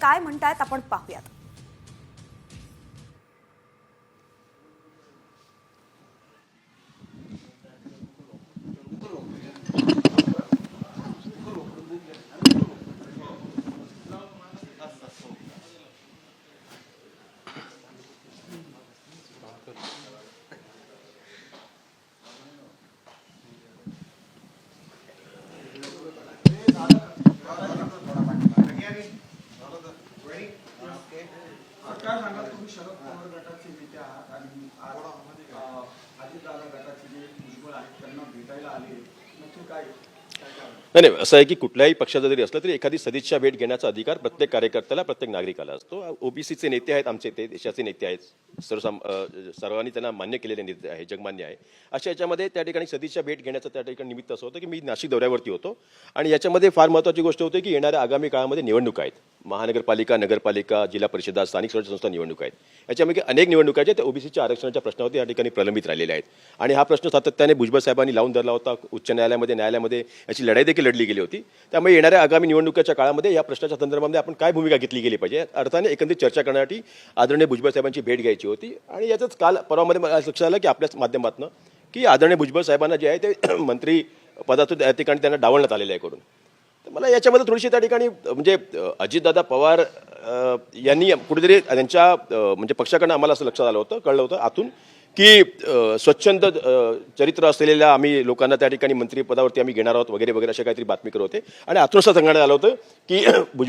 काय म्हणतायत आपण पाहूयात. काय सांगा तुम्ही शरद पवार गटाचे नेते आहात आणि आज अजितदादा गटाचे जे भुजबळ आहेत त्यांना भेटायला आले, नक्की काय नाही नाही, असं आहे की कुठल्याही पक्षाचा जरी असलं तरी एखादी सदिच्छा भेट घेण्याचा अधिकार प्रत्येक कार्यकर्त्याला, प्रत्येक नागरिकाला असतो. ओबीसीचे नेते आहेत आमचे, ते देशाचे नेते आहेत, सर्वांनी त्यांना मान्य केलेले नेते आहे, जगमान्य आहे. अशा याच्यामध्ये त्या ठिकाणी सदिच्छा भेट घेण्याचं त्या ठिकाणी निमित्त असं होतं की मी नाशिक दौऱ्यावरती होतो आणि याच्यामध्ये फार महत्त्वाची गोष्ट होती की येणाऱ्या आगामी काळामध्ये निवडणुका आहेत. महानगरपालिका, नगरपालिका, जिल्हा परिषदा, स्थानिक स्वराज्य संस्था निवडणुका आहेत. याच्यामध्ये अनेक निवडणुका आहेत त्या ओबीसीच्या आरक्षणाच्या प्रश्नावरती या ठिकाणी प्रलंबित राहिलेल्या आहेत आणि हा प्रश्न सातत्याने भुजबळ साहेबांनी लावून धरला होता. उच्च न्यायालयामध्ये याची लढाई देखील लढली गेली होती. त्यामुळे येणाऱ्या आगामी निवडणुकीच्या काळामध्ये या प्रश्नाच्या संदर्भामध्ये आपण काय भूमिका घेतली गेली पाहिजे या अर्थाने एकंदरीत चर्चा करण्यासाठी आदरणीय भुजबळ साहेबांची भेट घ्यायची होती. आणि याचंच काल परवामध्ये मला लक्षात आलं की आपल्याच माध्यमातून की आदरणीय भुजबळ साहेबांना जे आहे ते मंत्री पदातून त्या ठिकाणी त्यांना डावलण्यात आलेलं आहे करून. तर मला याच्यामध्ये थोडीशी त्या ठिकाणी म्हणजे अजितदादा पवार यांनी कुठेतरी त्यांच्या म्हणजे पक्षाकडनं आम्हाला असं लक्षात आलं होतं, कळलं होतं आतून की स्वच्छंद चरित्र असलेल्या आम्ही लोकांना त्या ठिकाणी मंत्रिपदावरती आम्ही घेणार आहोत वगैरे वगैरे अशा काहीतरी बातमी करत होते आणि आतून असं सांगण्यात आलं होतं की भुजबळ